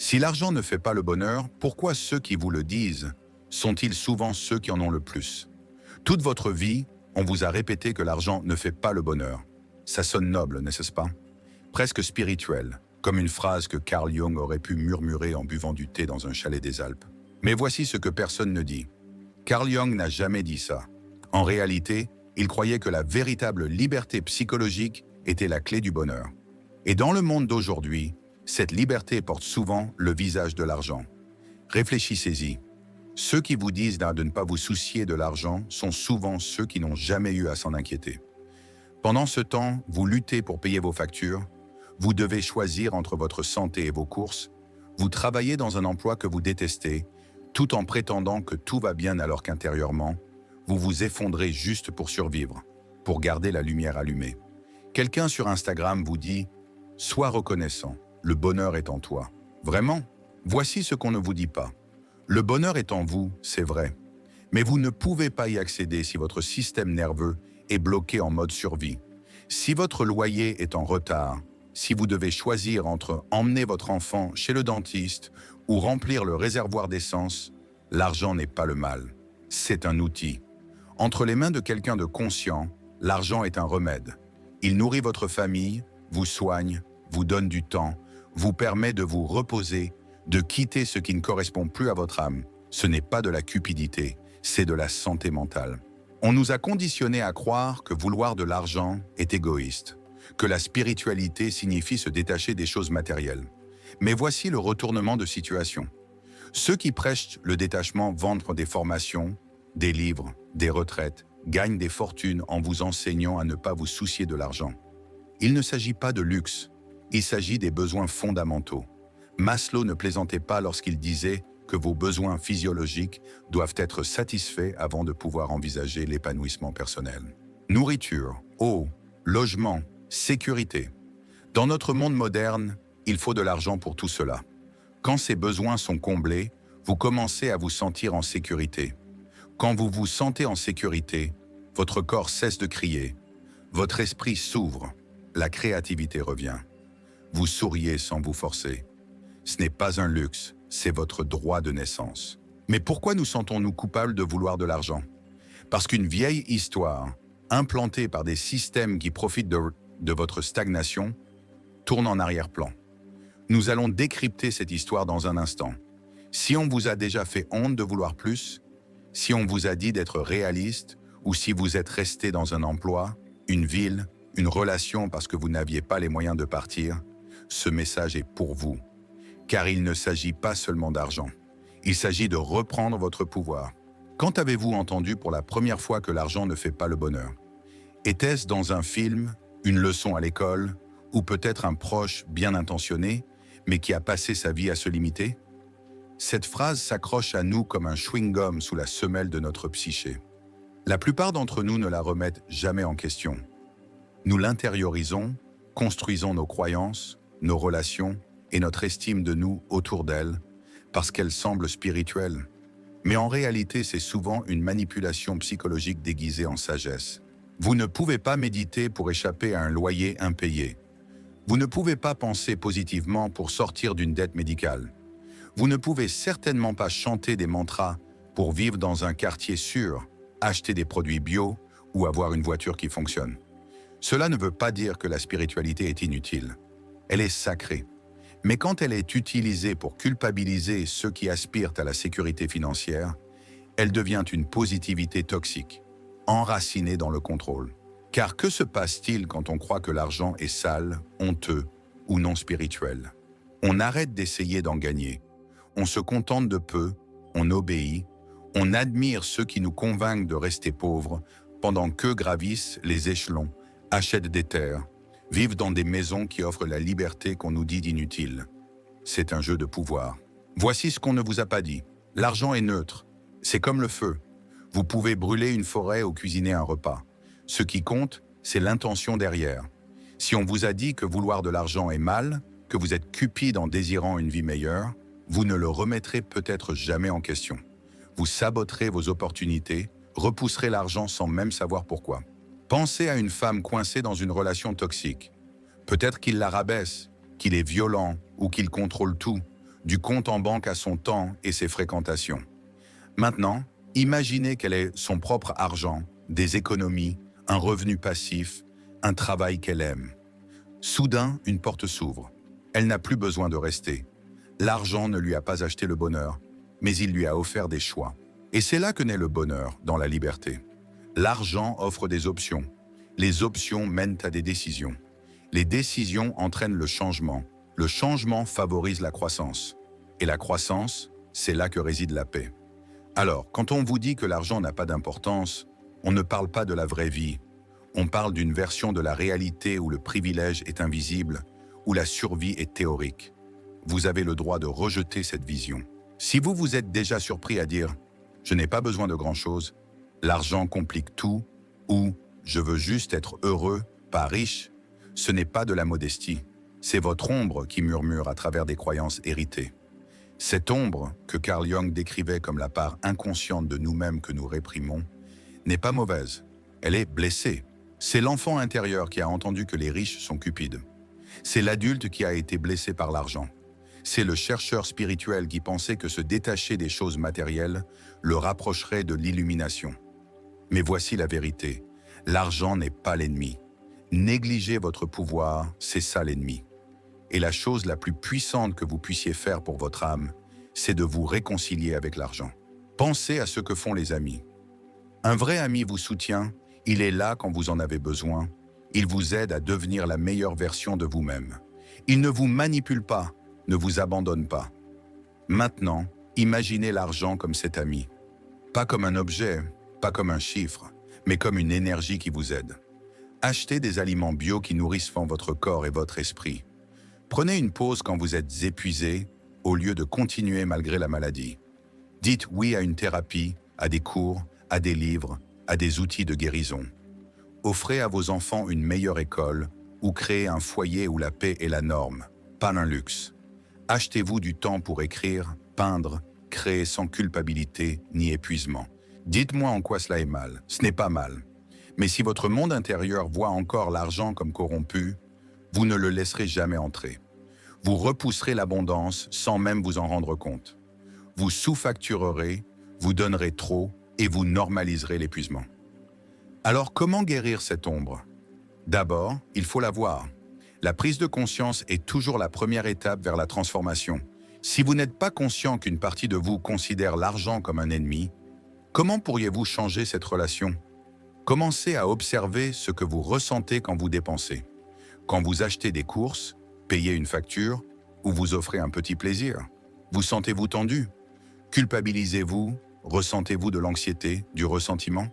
Si l'argent ne fait pas le bonheur, pourquoi ceux qui vous le disent sont-ils souvent ceux qui en ont le plus? Toute votre vie, on vous a répété que l'argent ne fait pas le bonheur. Ça sonne noble, n'est-ce pas? Presque spirituel, comme une phrase que Carl Jung aurait pu murmurer en buvant du thé dans un chalet des Alpes. Mais voici ce que personne ne dit. Carl Jung n'a jamais dit ça. En réalité, il croyait que la véritable liberté psychologique était la clé du bonheur. Et dans le monde d'aujourd'hui, cette liberté porte souvent le visage de l'argent. Réfléchissez-y. Ceux qui vous disent de ne pas vous soucier de l'argent sont souvent ceux qui n'ont jamais eu à s'en inquiéter. Pendant ce temps, vous luttez pour payer vos factures, vous devez choisir entre votre santé et vos courses, vous travaillez dans un emploi que vous détestez, tout en prétendant que tout va bien alors qu'intérieurement, vous vous effondrez juste pour survivre, pour garder la lumière allumée. Quelqu'un sur Instagram vous dit « Sois reconnaissant, le bonheur est en toi ». Vraiment? Voici ce qu'on ne vous dit pas. Le bonheur est en vous, c'est vrai. Mais vous ne pouvez pas y accéder si votre système nerveux est bloqué en mode survie. Si votre loyer est en retard, si vous devez choisir entre emmener votre enfant chez le dentiste ou remplir le réservoir d'essence, l'argent n'est pas le mal. C'est un outil. Entre les mains de quelqu'un de conscient, l'argent est un remède. Il nourrit votre famille, vous soigne, vous donne du temps, vous permet de vous reposer, de quitter ce qui ne correspond plus à votre âme. Ce n'est pas de la cupidité, c'est de la santé mentale. On nous a conditionnés à croire que vouloir de l'argent est égoïste, que la spiritualité signifie se détacher des choses matérielles. Mais voici le retournement de situation. Ceux qui prêchent le détachement vendent des formations, des livres, des retraites, gagnent des fortunes en vous enseignant à ne pas vous soucier de l'argent. Il ne s'agit pas de luxe, il s'agit des besoins fondamentaux. Maslow ne plaisantait pas lorsqu'il disait que vos besoins physiologiques doivent être satisfaits avant de pouvoir envisager l'épanouissement personnel. Nourriture, eau, logement, sécurité. Dans notre monde moderne, il faut de l'argent pour tout cela. Quand ces besoins sont comblés, vous commencez à vous sentir en sécurité. Quand vous vous sentez en sécurité, votre corps cesse de crier, votre esprit s'ouvre, la créativité revient. Vous souriez sans vous forcer. Ce n'est pas un luxe, c'est votre droit de naissance. Mais pourquoi nous sentons-nous coupables de vouloir de l'argent? Parce qu'une vieille histoire, implantée par des systèmes qui profitent de votre stagnation, tourne en arrière-plan. Nous allons décrypter cette histoire dans un instant. Si on vous a déjà fait honte de vouloir plus, si on vous a dit d'être réaliste, ou si vous êtes resté dans un emploi, une ville, une relation parce que vous n'aviez pas les moyens de partir, ce message est pour vous. Car il ne s'agit pas seulement d'argent. Il s'agit de reprendre votre pouvoir. Quand avez-vous entendu pour la première fois que l'argent ne fait pas le bonheur? Était-ce dans un film, une leçon à l'école, ou peut-être un proche bien intentionné, mais qui a passé sa vie à se limiter? Cette phrase s'accroche à nous comme un chewing-gum sous la semelle de notre psyché. La plupart d'entre nous ne la remettent jamais en question. Nous l'intériorisons, construisons nos croyances, nos relations et notre estime de nous autour d'elle, parce qu'elle semble spirituelle. Mais en réalité, c'est souvent une manipulation psychologique déguisée en sagesse. Vous ne pouvez pas méditer pour échapper à un loyer impayé. Vous ne pouvez pas penser positivement pour sortir d'une dette médicale. Vous ne pouvez certainement pas chanter des mantras pour vivre dans un quartier sûr, acheter des produits bio ou avoir une voiture qui fonctionne. Cela ne veut pas dire que la spiritualité est inutile. Elle est sacrée. Mais quand elle est utilisée pour culpabiliser ceux qui aspirent à la sécurité financière, elle devient une positivité toxique, enracinée dans le contrôle. Car que se passe-t-il quand on croit que l'argent est sale, honteux ou non spirituel? On arrête d'essayer d'en gagner. On se contente de peu, on obéit, on admire ceux qui nous convainquent de rester pauvres pendant qu'eux gravissent les échelons, achètent des terres, vivent dans des maisons qui offrent la liberté qu'on nous dit d'inutile. C'est un jeu de pouvoir. Voici ce qu'on ne vous a pas dit. L'argent est neutre. C'est comme le feu. Vous pouvez brûler une forêt ou cuisiner un repas. Ce qui compte, c'est l'intention derrière. Si on vous a dit que vouloir de l'argent est mal, que vous êtes cupide en désirant une vie meilleure, vous ne le remettrez peut-être jamais en question. Vous saboterez vos opportunités, repousserez l'argent sans même savoir pourquoi. Pensez à une femme coincée dans une relation toxique. Peut-être qu'il la rabaisse, qu'il est violent ou qu'il contrôle tout. du compte en banque à son temps et ses fréquentations. Maintenant, imaginez qu'elle ait son propre argent, des économies, un revenu passif, un travail qu'elle aime. Soudain, une porte s'ouvre. Elle n'a plus besoin de rester. L'argent ne lui a pas acheté le bonheur, mais il lui a offert des choix. Et c'est là que naît le bonheur, dans la liberté. L'argent offre des options. Les options mènent à des décisions. Les décisions entraînent le changement. Le changement favorise la croissance. Et la croissance, c'est là que réside la paix. Alors, quand on vous dit que l'argent n'a pas d'importance, on ne parle pas de la vraie vie. On parle d'une version de la réalité où le privilège est invisible, où la survie est théorique. Vous avez le droit de rejeter cette vision. Si vous vous êtes déjà surpris à dire « je n'ai pas besoin de grand-chose », l'argent complique tout, ou « je veux juste être heureux, pas riche », ce n'est pas de la modestie. C'est votre ombre qui murmure à travers des croyances héritées. Cette ombre, que Carl Jung décrivait comme la part inconsciente de nous-mêmes que nous réprimons, n'est pas mauvaise. Elle est blessée. C'est l'enfant intérieur qui a entendu que les riches sont cupides. C'est l'adulte qui a été blessé par l'argent. C'est le chercheur spirituel qui pensait que se détacher des choses matérielles le rapprocherait de l'illumination. Mais voici la vérité. L'argent n'est pas l'ennemi. Négliger votre pouvoir, c'est ça l'ennemi. Et la chose la plus puissante que vous puissiez faire pour votre âme, c'est de vous réconcilier avec l'argent. Pensez à ce que font les amis. Un vrai ami vous soutient, il est là quand vous en avez besoin, il vous aide à devenir la meilleure version de vous-même. Il ne vous manipule pas, ne vous abandonne pas. Maintenant, imaginez l'argent comme cet ami. Pas comme un objet, pas comme un chiffre, mais comme une énergie qui vous aide. Achetez des aliments bio qui nourrissent votre corps et votre esprit. Prenez une pause quand vous êtes épuisé, au lieu de continuer malgré la maladie. Dites oui à une thérapie, à des cours, à des livres, à des outils de guérison. Offrez à vos enfants une meilleure école ou créez un foyer où la paix est la norme, pas un luxe. Achetez-vous du temps pour écrire, peindre, créer sans culpabilité ni épuisement. Dites-moi en quoi cela est mal, ce n'est pas mal. Mais si votre monde intérieur voit encore l'argent comme corrompu, vous ne le laisserez jamais entrer. Vous repousserez l'abondance sans même vous en rendre compte. Vous sous-facturerez, vous donnerez trop et vous normaliserez l'épuisement. Alors comment guérir cette ombre? D'abord, il faut la voir. La prise de conscience est toujours la première étape vers la transformation. Si vous n'êtes pas conscient qu'une partie de vous considère l'argent comme un ennemi, comment pourriez-vous changer cette relation? Commencez à observer ce que vous ressentez quand vous dépensez. Quand vous achetez des courses, payez une facture ou vous offrez un petit plaisir. Vous sentez-vous tendu? Culpabilisez-vous? Ressentez-vous de l'anxiété, du ressentiment?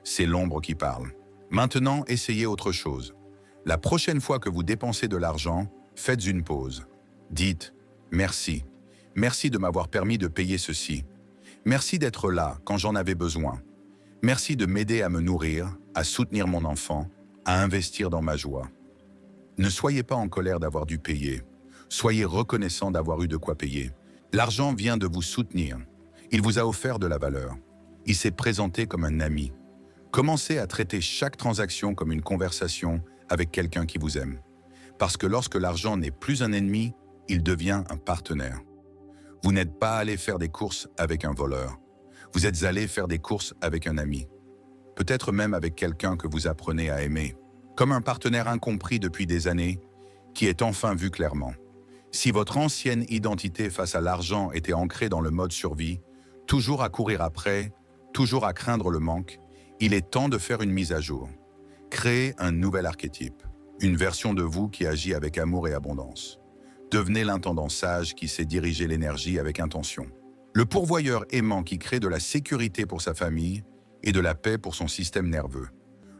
C'est l'ombre qui parle. Maintenant, essayez autre chose. La prochaine fois que vous dépensez de l'argent, faites une pause. Dites « Merci. Merci de m'avoir permis de payer ceci. Merci d'être là quand j'en avais besoin. Merci de m'aider à me nourrir, à soutenir mon enfant, à investir dans ma joie. » Ne soyez pas en colère d'avoir dû payer. Soyez reconnaissant d'avoir eu de quoi payer. L'argent vient de vous soutenir. Il vous a offert de la valeur. Il s'est présenté comme un ami. Commencez à traiter chaque transaction comme une conversation avec quelqu'un qui vous aime. Parce que lorsque l'argent n'est plus un ennemi, il devient un partenaire. Vous n'êtes pas allé faire des courses avec un voleur. Vous êtes allé faire des courses avec un ami. Peut-être même avec quelqu'un que vous apprenez à aimer. Comme un partenaire incompris depuis des années, qui est enfin vu clairement. Si votre ancienne identité face à l'argent était ancrée dans le mode survie, toujours à courir après, toujours à craindre le manque, il est temps de faire une mise à jour. Créez un nouvel archétype, une version de vous qui agit avec amour et abondance. Devenez l'intendant sage qui sait diriger l'énergie avec intention. Le pourvoyeur aimant qui crée de la sécurité pour sa famille et de la paix pour son système nerveux.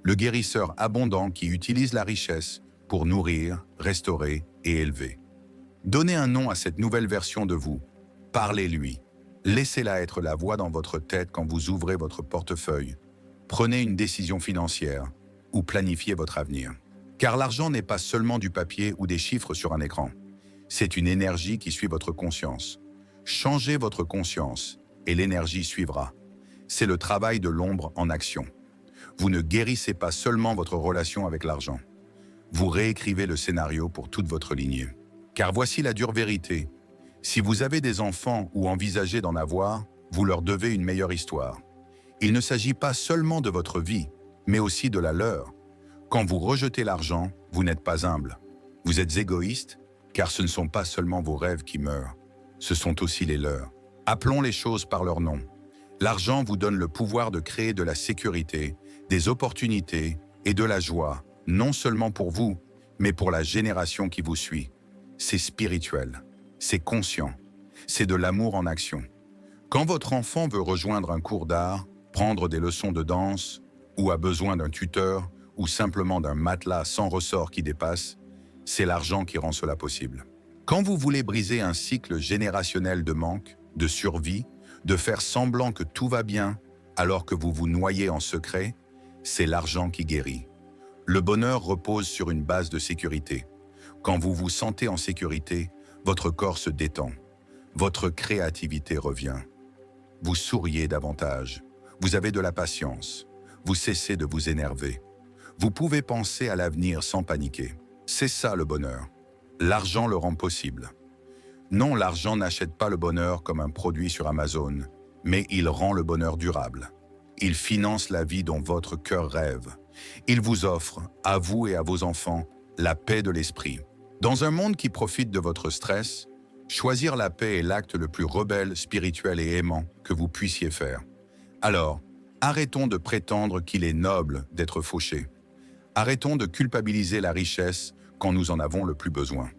Le guérisseur abondant qui utilise la richesse pour nourrir, restaurer et élever. Donnez un nom à cette nouvelle version de vous. Parlez-lui. Laissez-la être la voix dans votre tête quand vous ouvrez votre portefeuille. Prenez une décision financière ou planifiez votre avenir. Car l'argent n'est pas seulement du papier ou des chiffres sur un écran. C'est une énergie qui suit votre conscience. Changez votre conscience et l'énergie suivra. C'est le travail de l'ombre en action. Vous ne guérissez pas seulement votre relation avec l'argent. Vous réécrivez le scénario pour toute votre lignée. Car voici la dure vérité. Si vous avez des enfants ou envisagez d'en avoir, vous leur devez une meilleure histoire. Il ne s'agit pas seulement de votre vie, mais aussi de la leur. Quand vous rejetez l'argent, vous n'êtes pas humble. Vous êtes égoïste, car ce ne sont pas seulement vos rêves qui meurent, ce sont aussi les leurs. Appelons les choses par leur nom. L'argent vous donne le pouvoir de créer de la sécurité, des opportunités et de la joie, non seulement pour vous, mais pour la génération qui vous suit. C'est spirituel, c'est conscient, c'est de l'amour en action. Quand votre enfant veut rejoindre un cours d'art, prendre des leçons de danse, ou a besoin d'un tuteur, ou simplement d'un matelas sans ressort qui dépasse, c'est l'argent qui rend cela possible. Quand vous voulez briser un cycle générationnel de manque, de survie, de faire semblant que tout va bien alors que vous vous noyez en secret, c'est l'argent qui guérit. Le bonheur repose sur une base de sécurité. Quand vous vous sentez en sécurité, votre corps se détend, votre créativité revient. Vous souriez davantage, vous avez de la patience, vous cessez de vous énerver. Vous pouvez penser à l'avenir sans paniquer. C'est ça le bonheur. L'argent le rend possible. Non, l'argent n'achète pas le bonheur comme un produit sur Amazon, mais il rend le bonheur durable. Il finance la vie dont votre cœur rêve. Il vous offre, à vous et à vos enfants, la paix de l'esprit. Dans un monde qui profite de votre stress, choisir la paix est l'acte le plus rebelle, spirituel et aimant que vous puissiez faire. Alors, arrêtons de prétendre qu'il est noble d'être fauché. Arrêtons de culpabiliser la richesse quand nous en avons le plus besoin.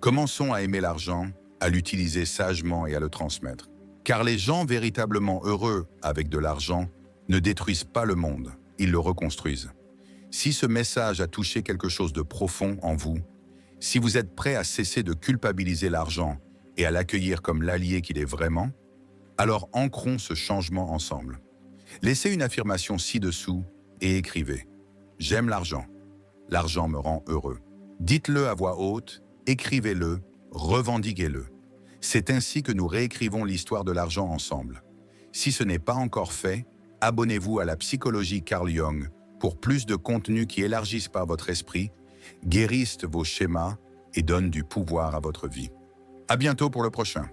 Commençons à aimer l'argent, à l'utiliser sagement et à le transmettre. Car les gens véritablement heureux avec de l'argent ne détruisent pas le monde, ils le reconstruisent. Si ce message a touché quelque chose de profond en vous, si vous êtes prêt à cesser de culpabiliser l'argent et à l'accueillir comme l'allié qu'il est vraiment, alors ancrons ce changement ensemble. Laissez une affirmation ci-dessous et écrivez « J'aime l'argent. L'argent me rend heureux ». Dites-le à voix haute, écrivez-le, revendiquez-le. C'est ainsi que nous réécrivons l'histoire de l'argent ensemble. Si ce n'est pas encore fait, abonnez-vous à la psychologie Carl Jung pour plus de contenus qui élargissent par votre esprit, guérissent vos schémas et donnent du pouvoir à votre vie. À bientôt pour le prochain.